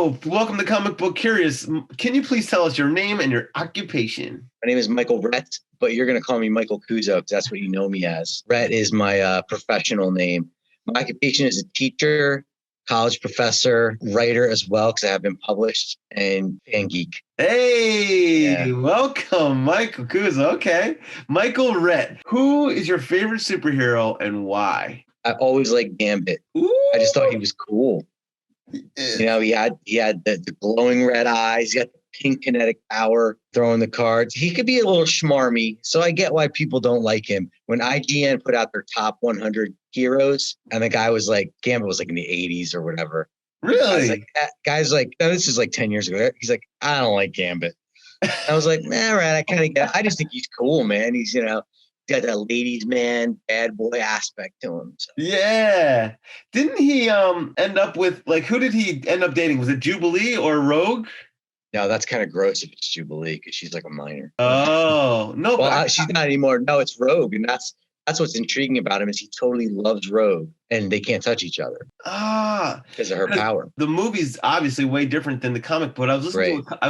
Hello, welcome to Comic Book Curious. Can you please tell us your name and your occupation? My name is Michael Rhett, but you're going to call me Michael Kuzo because that's what you know me as. Rhett is my professional name. My occupation is a teacher, college professor, writer as well, because I have been published, and fan geek. Hey, Welcome, Michael Kuzo. Okay. Michael Rhett, who is your favorite superhero and why? I always liked Gambit. Ooh. I just thought he was cool. You know, he had the glowing red eyes. He got the pink kinetic power, throwing the cards. He could be a little schmarmy, so I get why people don't like him. When IGN put out their top 100 heroes, and the guy was like, Gambit was like in the 80s or whatever. Really? Guy's like, no, this is like 10 years ago. He's like, I don't like Gambit. I was like, nah, right. I kind of get. I just think he's cool, man. He's got that ladies' man, bad boy aspect to him. So. Yeah. Didn't he end up with, like, who did he end up dating? Was it Jubilee or Rogue? No, that's kind of gross if it's Jubilee because she's like a minor. Oh, no. Well, she's not anymore. No, it's Rogue. And that's what's intriguing about him is he totally loves Rogue and they can't touch each other. Because of her power. The movie's obviously way different than the comic book. I was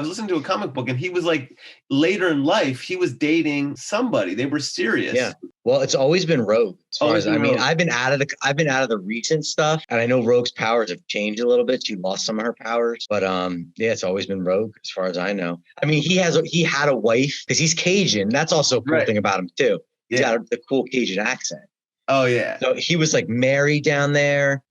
listening to a comic book and he was like, later in life, he was dating somebody. They were serious. Yeah. Well, it's always been Rogue. As far as I've been out of the recent stuff, and I know Rogue's powers have changed a little bit. She lost some of her powers, but it's always been Rogue as far as I know. I mean, he had a wife because he's Cajun. That's also a cool thing about him too. He's got the cool Cajun accent. Oh yeah. So he was like married down there,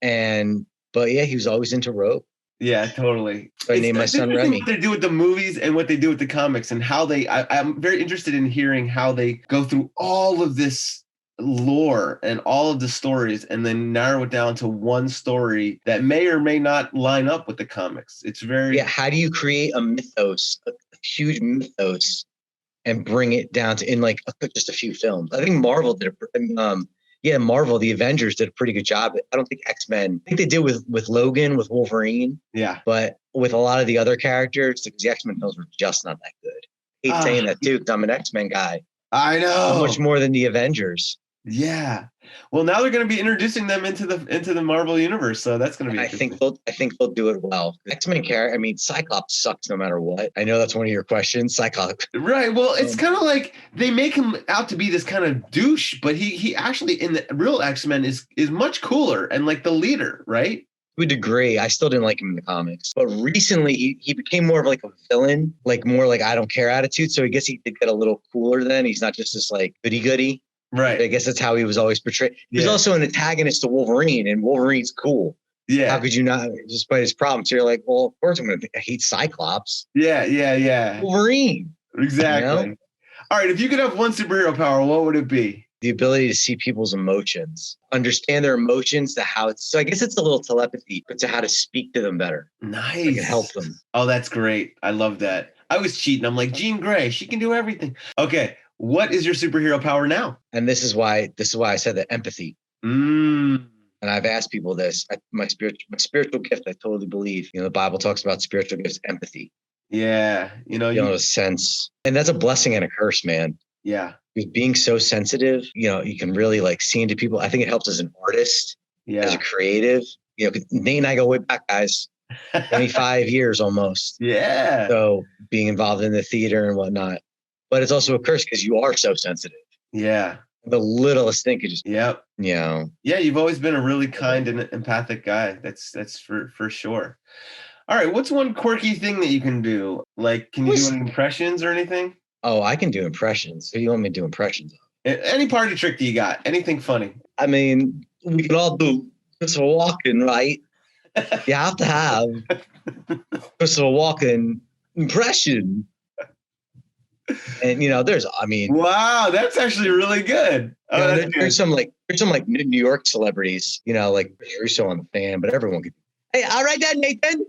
but he was always into Rogue. Yeah, totally. So I named my son Remy. What they do with the movies and what they do with the comics and how I'm very interested in hearing how they go through all of this lore and all of the stories and then narrow it down to one story that may or may not line up with the comics. It's very... Yeah, how do you create a mythos, a huge mythos, and bring it down to in like just a few films? I think Marvel did Marvel, the Avengers did a pretty good job. I don't think X-Men, I think they did with Logan, with Wolverine. Yeah. But with a lot of the other characters, because the X-Men films were just not that good. I hate saying that too, because I'm an X-Men guy. I know. Much more than the Avengers. Yeah. Well, now they're going to be introducing them into the Marvel universe, so that's going to be interesting. I think they'll do it well. X-Men character, I mean, Cyclops sucks no matter what. I know that's one of your questions, Cyclops. Right. Well, it's kind of like they make him out to be this kind of douche, but he actually in the real X-Men is much cooler and like the leader, right? To a degree. I still didn't like him in the comics, but recently he became more of like a villain, like more like I don't care attitude. So I guess he did get a little cooler then. He's not just this like goody-goody. Right. I guess that's how he was always portrayed. He was also an antagonist to Wolverine, and Wolverine's cool. Yeah. How could you not, despite his problems? So you're like, well, of course I hate Cyclops. Yeah. Wolverine. Exactly. You know? All right. If you could have one superhero power, what would it be? The ability to see people's emotions, understand their emotions, so I guess it's a little telepathy, but to how to speak to them better. Nice. I can help them. Oh, that's great. I love that. I was cheating. I'm like, Jean Grey, she can do everything. Okay. What is your superhero power now? And this is why I said that empathy. And I've asked people this. My spiritual gift, I totally believe. The Bible talks about spiritual gifts, empathy. Yeah. A sense. And that's a blessing and a curse, man. Yeah. Because being so sensitive, you can really like see into people. I think it helps as an artist, as a creative. Nate and I go way back, guys. 25 years almost. Yeah. So being involved in the theater and whatnot. But it's also a curse because you are so sensitive. Yeah. The littlest thing could just... Yep. Yeah, you've always been a really kind and empathic guy. That's for sure. All right. What's one quirky thing that you can do? Like, can you do any impressions or anything? Oh, I can do impressions. Who do you want me to do impressions of? Any party trick that you got? Anything funny? I mean, we can all do Christopher Walken, right? You have to have Christopher Walken impression. And wow, that's actually really good. There's some New York celebrities, like Russo on the Fan, but everyone could. Hey, all right then, Nathan.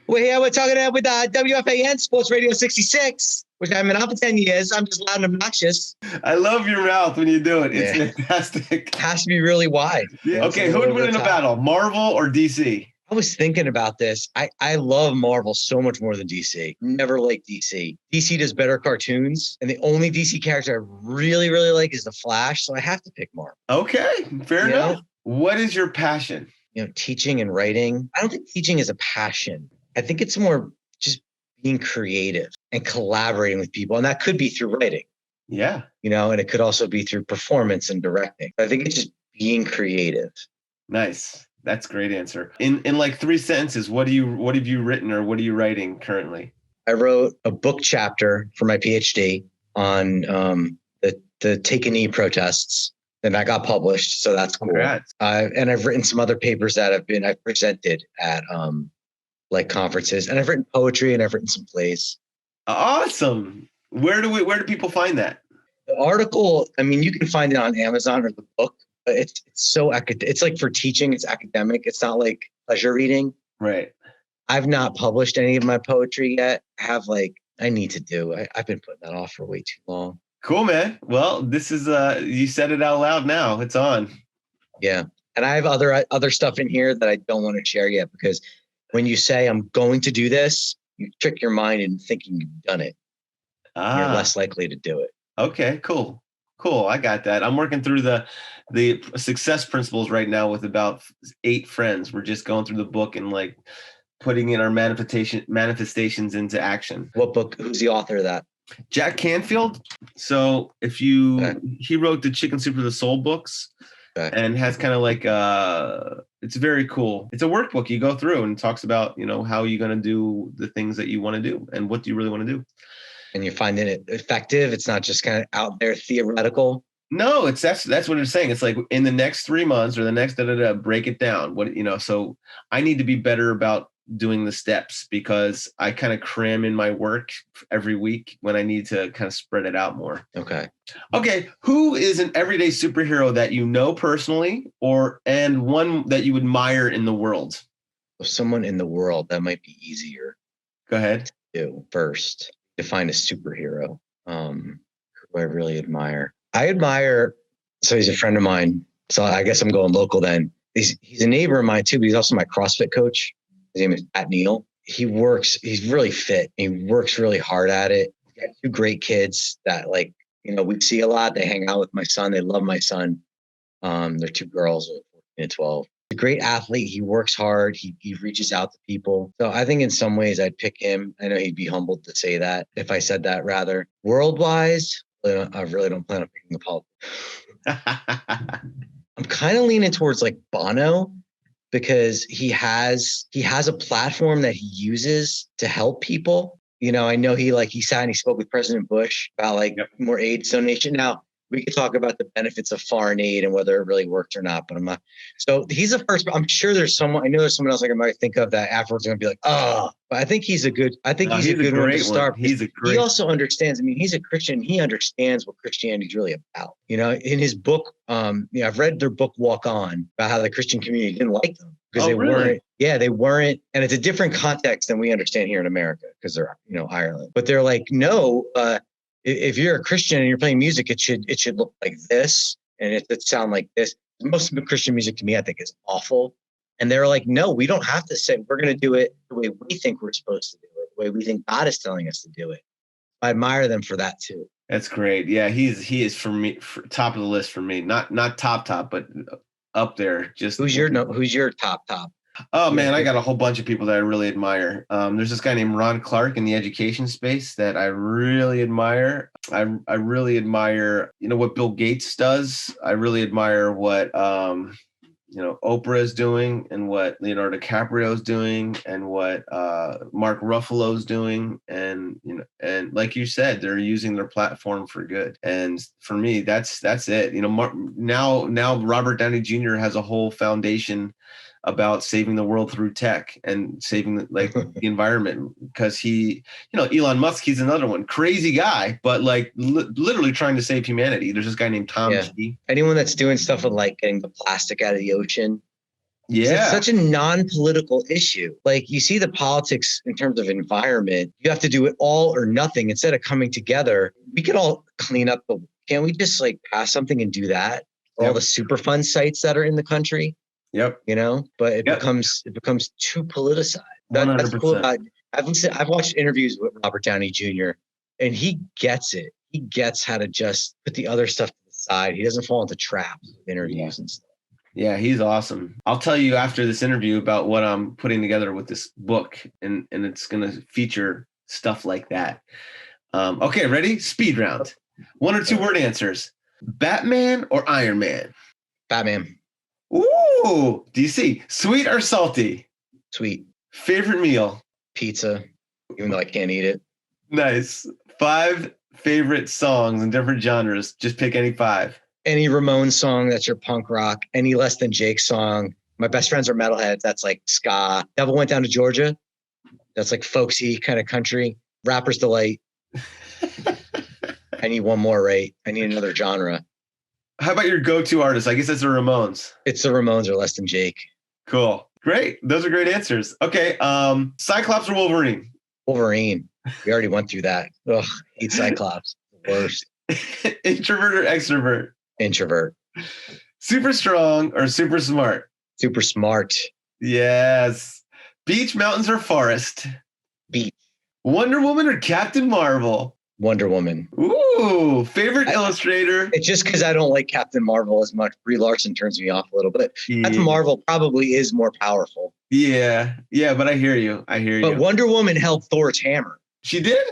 We're here. We're talking with WFAN Sports Radio 66, which I've been on for 10 years. I'm just loud and obnoxious. I love your mouth when you do it. It's fantastic. It has to be really wide. Yeah. Okay, who would win in a battle, Marvel or DC? I was thinking about this. I love Marvel so much more than DC. Never liked DC. DC does better cartoons, and the only DC character I really, really like is the Flash, so I have to pick Marvel. Okay, fair enough. What is your passion? Teaching and writing. I don't think teaching is a passion. I think it's more just being creative and collaborating with people. And that could be through writing. Yeah. And it could also be through performance and directing. I think it's just being creative. Nice. That's a great answer. In like 3 sentences, what have you written or what are you writing currently? I wrote a book chapter for my PhD on the Take a Knee protests, and that got published. So that's cool. Congrats. And I've written some other papers that I've presented at like conferences, and I've written poetry and I've written some plays. Awesome. Where do people find that? The article, I mean, you can find it on Amazon or the book. But it's so it's like for teaching, it's academic. It's not like pleasure reading. Right. I've not published any of my poetry yet. I need to do. I've been putting that off for way too long. Cool, man. Well, this is you said it out loud now. It's on. Yeah. And I have other stuff in here that I don't want to share yet, because when you say I'm going to do this, you trick your mind into thinking you've done it. You're less likely to do it. Okay, cool. I got that. I'm working through the success principles right now with about 8 friends. We're just going through the book and like putting in our manifestations into action. What book? Who's the author of that? Jack Canfield. So he wrote the Chicken Soup for the Soul books. Okay. And has kind of like it's very cool. It's a workbook you go through and talks about, how you're going to do the things that you want to do and what do you really want to do. And you're finding it effective. It's not just kind of out there theoretical. No, that's what it's saying. It's like in the next 3 months or the next break it down. So I need to be better about doing the steps because I kind of cram in my work every week when I need to kind of spread it out more. Okay. Who is an everyday superhero that you know personally and one that you admire in the world? Someone in the world, that might be easier. Go ahead. Do first. Define a superhero. Who I really admire. So he's a friend of mine. So I guess I'm going local then. He's a neighbor of mine too, but he's also my CrossFit coach. His name is Pat Neal. He's really fit. He works really hard at it. He's got 2 great kids that we see a lot. They hang out with my son. They love my son. They're 2 girls, 14 and 12. He's a great athlete. He works hard. He reaches out to people. So I think in some ways I'd pick him. I know he'd be humbled to say that if I said that rather. World-wise, I really don't plan on picking a politician. I'm kind of leaning towards like Bono, because he has a platform that he uses to help people. I know he sat and he spoke with President Bush about more aid donation. Now we could talk about the benefits of foreign aid and whether it really worked or not, but I'm not. So he's the first. I'm sure there's someone. I know there's someone else I might think of that afterwards going to be like, oh. But I think he's a good. I think he's a good one to start. He also understands. I mean, he's a Christian. He understands what Christianity is really about. In his book, I've read their book Walk On about how the Christian community didn't like them because weren't. Yeah, they weren't. And it's a different context than we understand here in America because they're Ireland. But they're like, no. If you're a Christian and you're playing music, it should look like this and it should sound like this. Most of the Christian music to me, I think, is awful. And they're like, no, we don't have to say, we're going to do it the way we think we're supposed to do it, the way we think God is telling us to do it. I admire them for that too. That's great. Yeah, he is for me top of the list for me. Not top, but up there. Just who's your top? Oh man, I got a whole bunch of people that I really admire. There's this guy named Ron Clark in the education space that I really admire. I really admire, what Bill Gates does. I really admire what Oprah is doing and what Leonardo DiCaprio is doing and what Mark Ruffalo is doing. And like you said, they're using their platform for good. And for me, that's it. Now Robert Downey Jr. has a whole foundation about saving the world through tech and saving the environment because Elon Musk, he's another one, crazy guy, but literally trying to save humanity. There's this guy named Tom G. Anyone that's doing stuff with getting the plastic out of the ocean. Yeah. It's such a non-political issue. You see the politics in terms of environment, you have to do it all or nothing instead of coming together. We could all clean up can't we just pass something and do that? All the Superfund sites that are in the country. Yep. But it becomes too politicized. That's cool about. I've watched interviews with Robert Downey Jr. and he gets it. He gets how to just put the other stuff to the side. He doesn't fall into traps with interviews and stuff. Yeah, he's awesome. I'll tell you after this interview about what I'm putting together with this book, and it's going to feature stuff like that. Okay, ready? Speed round. 1 or 2 word answers. Batman or Iron Man? Batman. Ooh, DC. Sweet or salty? Sweet. Favorite meal? Pizza, even though I can't eat it. Nice. 5 favorite songs in different genres. Just pick any 5. Any Ramones song, that's your punk rock. Any Less Than Jake song. My best friends are metalheads. That's like ska. Devil Went Down to Georgia. That's like folksy kind of country. Rapper's Delight. I need one more, right? I need another genre. How about your go-to artist? I guess it's the Ramones. It's the Ramones or Less Than Jake. Cool. Great. Those are great answers. Okay. Cyclops or Wolverine? Wolverine. We already went through that. Ugh, hate Cyclops. Worst. Introvert or extrovert? Introvert. Super strong or super smart? Super smart. Yes. Beach, mountains, or forest? Beach. Wonder Woman or Captain Marvel? Wonder Woman. Ooh, favorite illustrator? It's just because I don't like Captain Marvel as much. Brie Larson turns me off a little bit. Captain Marvel probably is more powerful. Yeah, but I hear you. But Wonder Woman held Thor's hammer. She did?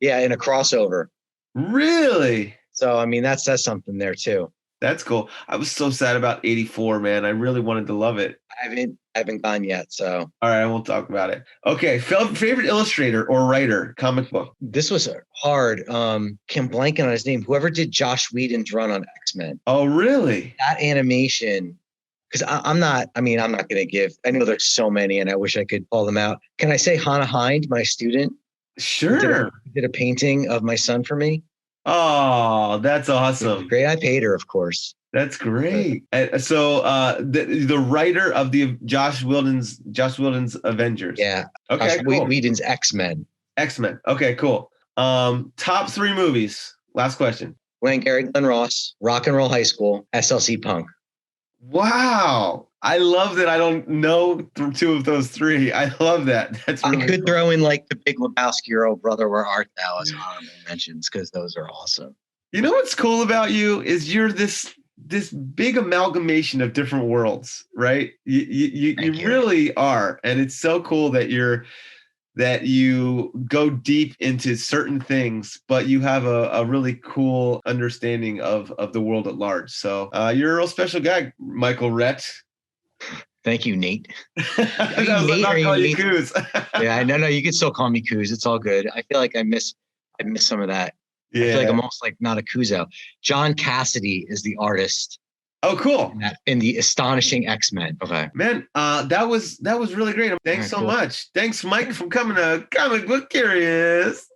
Yeah, in a crossover. Really? So, I mean, that says something there, too. That's cool. I was so sad about 84, man. I really wanted to love it. I haven't gone yet, so. All right, I won't talk about it. Okay, favorite illustrator or writer, comic book? This was hard. Can't blank on his name. Whoever did Josh Whedon's run on X-Men. Oh, really? That animation, because I'm not going to give, I know there's so many and I wish I could call them out. Can I say Hannah Hind, my student? Sure. Did a painting of my son for me. Oh, that's awesome. Great. I paid her, of course. That's great. So the writer of the Josh Whedon's Avengers. Yeah. Okay, Josh cool. Whedon's X-Men. X-Men. Okay, cool. Top 3 movies. Last question. Glenn Gary, Glenn Ross, Rock and Roll High School, SLC Punk. Wow. I love that I don't know 2 of those 3. I love that. That's really I could throw in like The Big Lebowski or Oh Brother, Where Art Thou as honorable mentions because those are awesome. You know what's cool about you is you're this big amalgamation of different worlds, right? You really are. And it's so cool that you go deep into certain things, but you have a really cool understanding of the world at large. So you're a real special guy, Michael Rhett. Thank you, Nate. I was not calling you Coos. Yeah, no, you can still call me Coos. It's all good. I feel like I miss some of that. Yeah. I feel like I'm almost like not a Kuzo. John Cassidy is the artist. Oh, cool. In the Astonishing X-Men. Okay. Man, that was really great. Thanks so much. Thanks, Mike, for coming to Comic Book Curious.